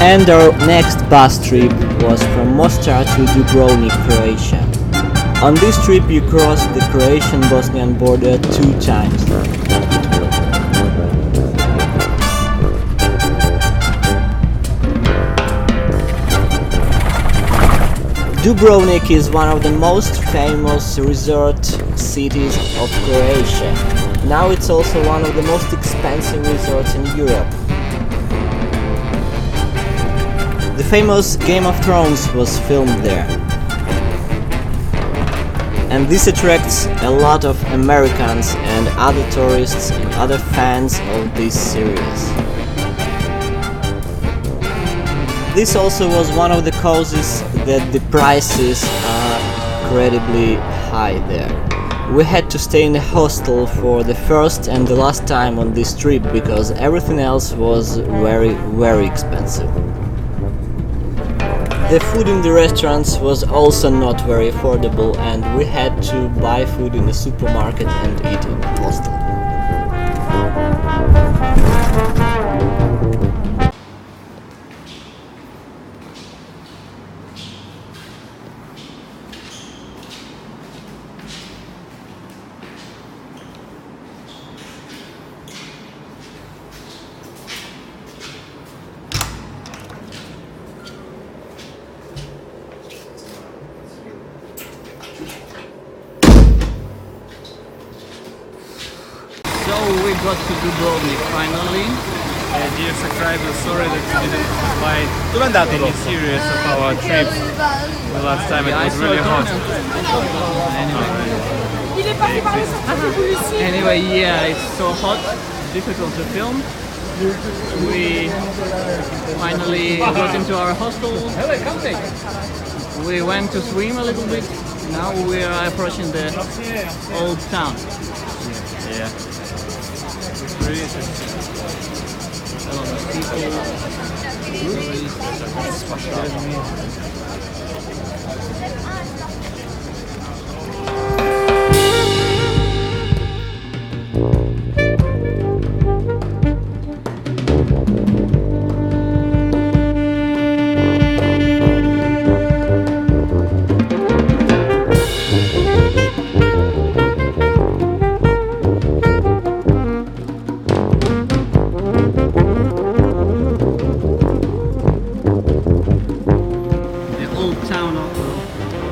And our next bus trip was from Mostar to Dubrovnik, Croatia. On this trip you cross the Croatian-Bosnian border 2 times. Dubrovnik is one of the most famous resort cities of Croatia. Now it's also one of the most expensive resorts in Europe. The famous Game of Thrones was filmed there. And this attracts a lot of Americans and other tourists and other fans of this series. This also was one of the causes that the prices are incredibly high there. We had to stay in a hostel for the first and the last time on this trip because everything else was very expensive. The food in the restaurants was also not very affordable and we had to buy food in the supermarket and eat in the hostel. So we got to Dubrovnik finally. Dear subscribers, sorry that you didn't buy any series of our trips. The last time it was really hot. Anyway, yeah, it's so hot, difficult to film. We finally got into our hostel. We went to swim a little bit. Now we are approaching the old town. Yeah. A lot of people,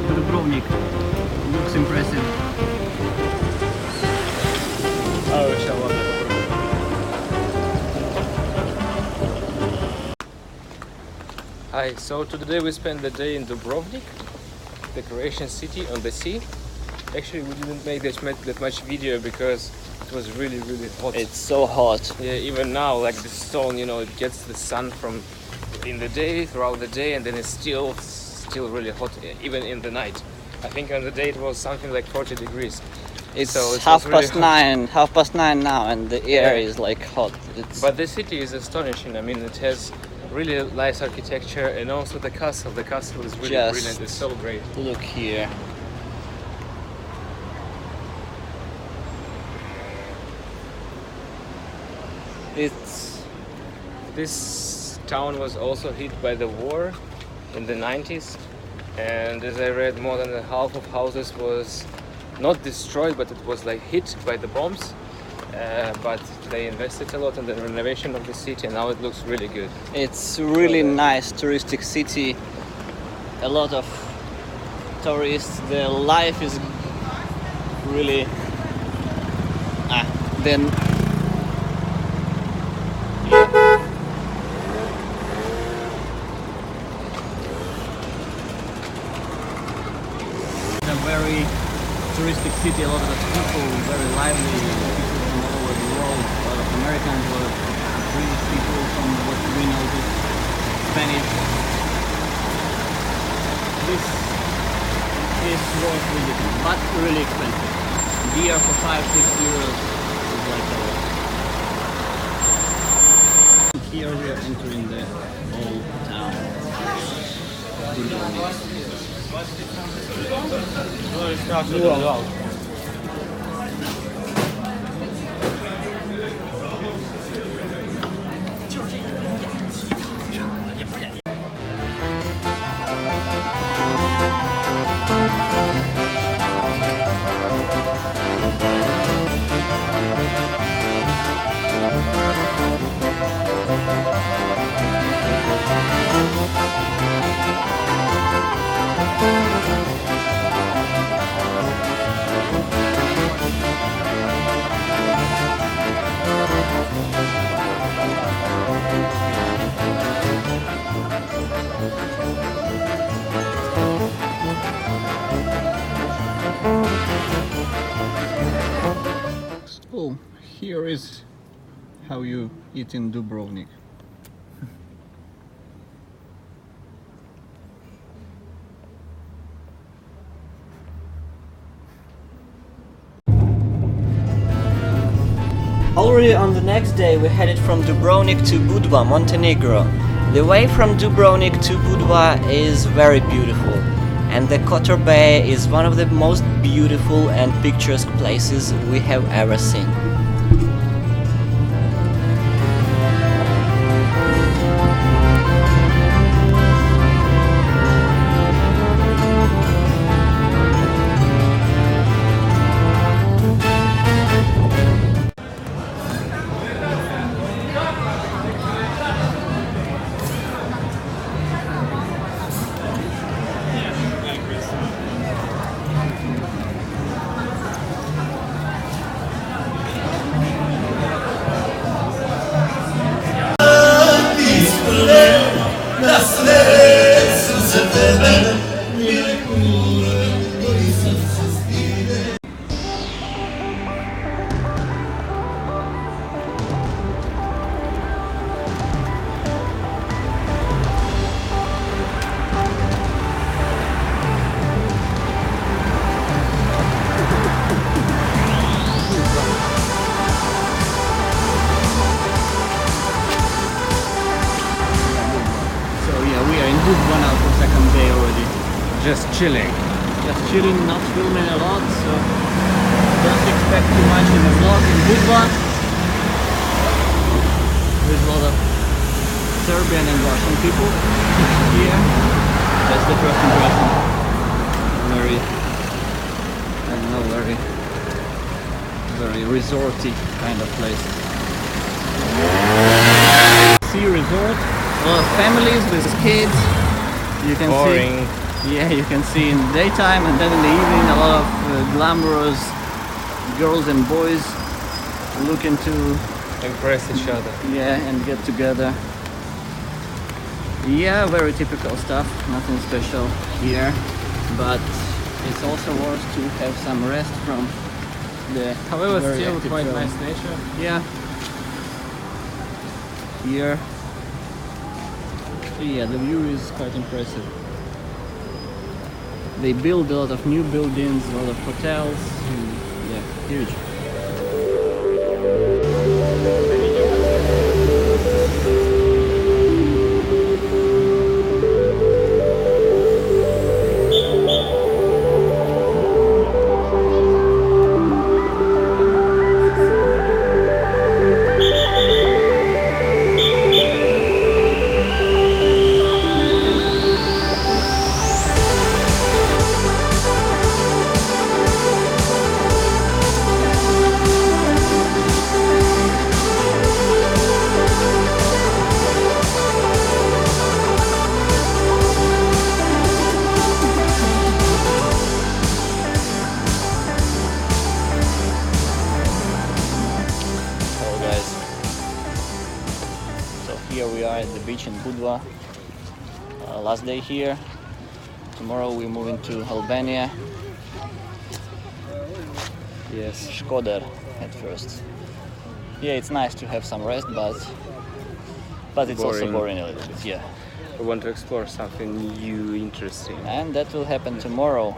Dubrovnik looks impressive. Hi, so today we spent the day in Dubrovnik, the Croatian city on the sea. Actually, we didn't make that much video because it was really hot. It's so hot. Yeah, even now, like the stone, you know, it gets the sun from in the day, throughout the day, and then it's still really hot, even in the night. I think on the day it was something like 40 degrees. It's 9:30 now and the air is like hot. But the city is astonishing. I mean, it has really nice architecture and also the castle. The castle is really brilliant. It's so great. Look here. This town was also hit by the war in the 90s, and as I read, more than half of houses was not destroyed, but it was like hit by the bombs. But they invested a lot in the renovation of the city, and now it looks really good. It's really nice touristic city. A lot of tourists. The life is really then. A very touristic city, a lot of people, very lively, people from all over the world, a lot of Americans, a lot of British people from what we noticed, Spanish. This is worth visiting, but really expensive. Beer for 5-6 euros is like a lot. Here we are entering the old town. here is how you eat in Dubrovnik. Already on the next day we headed from Dubrovnik to Budva, Montenegro. The way from Dubrovnik to Budva is very beautiful, and the Kotor Bay is one of the most beautiful and picturesque places we have ever seen. Budva now for second day already. Just chilling. Just chilling, not filming a lot, so don't expect too much in the vlog in Budva. There's a lot of Serbian and Russian people here. That's the first impression. Very, I don't know, very resorty kind of place. Sea resort, a lot of families with kids. You can Boring. see, yeah, you can see in the daytime, and then in the evening a lot of glamorous girls and boys looking to Impress each other. and get together. Yeah, very typical stuff, nothing special here, but it's also worth to have some rest from the However, very still active quite travel. nice nature. Yeah. Here. Yeah, the view is quite impressive. They build a lot of new buildings, a lot of hotels. Yeah, huge. Here we are at the beach in Budva. Last day here. Tomorrow we move into Albania. Yes, Shkodër at first. Yeah, it's nice to have some rest, but it's also Boring. boring a little bit. Yeah, We want to explore something new, interesting. and that will happen tomorrow.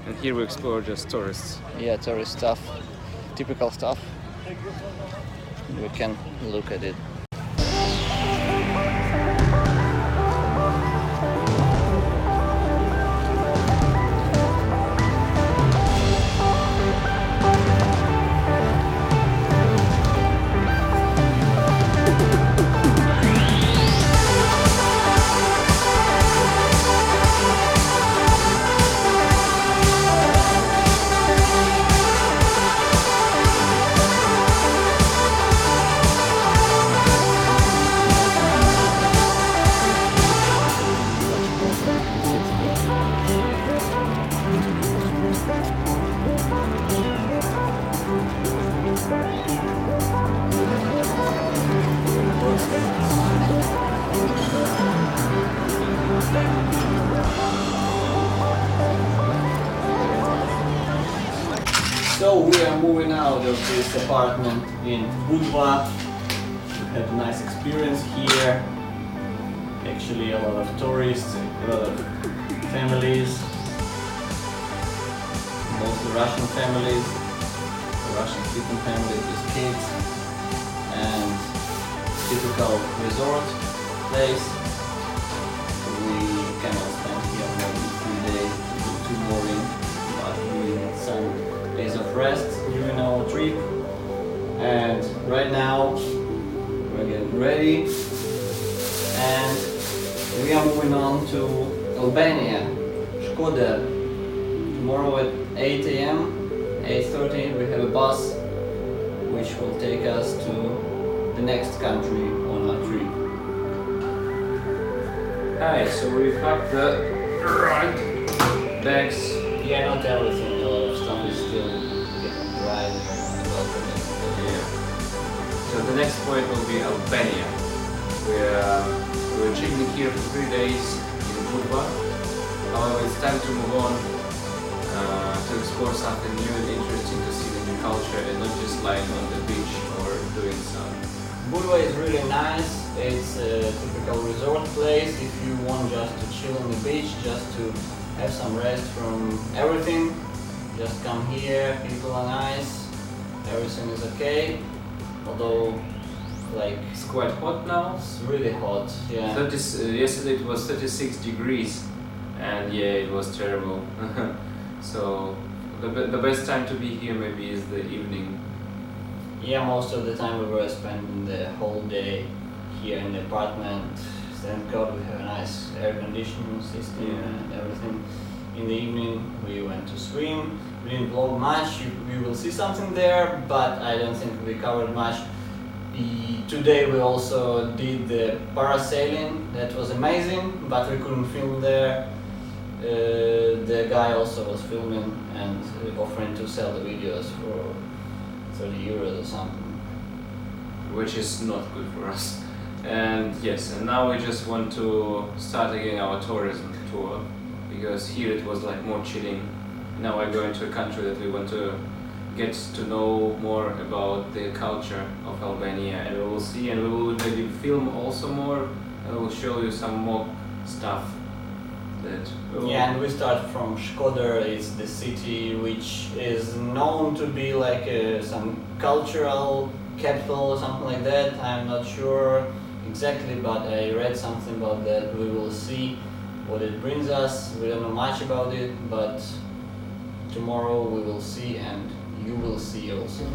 And here we explore just tourists. Yeah, tourist stuff, typical stuff. We can look at it. So we are moving out of this apartment in Budva. We had a nice experience here. Actually, a lot of tourists, a lot of families, mostly Russian families, Russian-speaking families with kids, and typical resort place. We cannot spend here more than 3 days, it's too boring, but we had some days of rest during our trip. And right now we're getting ready and we are moving on to Albania, Shkodër. Tomorrow at 8 a.m., 8:30 we have a bus which will take us to the next country on our trip. Hi, so we packed the bags. Yeah, not everything, a lot of stuff is still getting dry there on the balcony. Yeah. So the next point will be Albania. We're chilling here for 3 days in Budva. However, it's time to move on to explore something new and interesting, to see the new culture and not just lying on the beach or doing some. Budva is really nice. It's a typical resort place. If you want just to chill on the beach, just to have some rest from everything, just come here. People are nice. Everything is okay. Although, like, It's quite hot now. it's really hot. Yeah. Yesterday it was 36 degrees, and yeah, it was terrible. So the best time to be here maybe is the evening. Yeah, most of the time we were spending the whole day here in the apartment. Thank God we have a nice air conditioning system and everything. In the evening we went to swim. We didn't vlog much. We will see something there, but I don't think we covered much. Today we also did the parasailing. That was amazing, but we couldn't film there. The guy also was filming and offering to sell the videos for 30 euros or something. Which is not good for us. And yes, and now we just want to start again our tourism tour, because here it was like more chilling. Now we're going to a country that we want to get to know more about the culture of Albania, and we will see, and we will maybe film also more, and we will show you some more stuff that we will... Yeah, and we start from Shkodër. It's the city which is known to be like some cultural capital or something like that. I'm not sure exactly, but I read something about that. We will see what it brings us. We don't know much about it, but tomorrow we will see, and you will see also.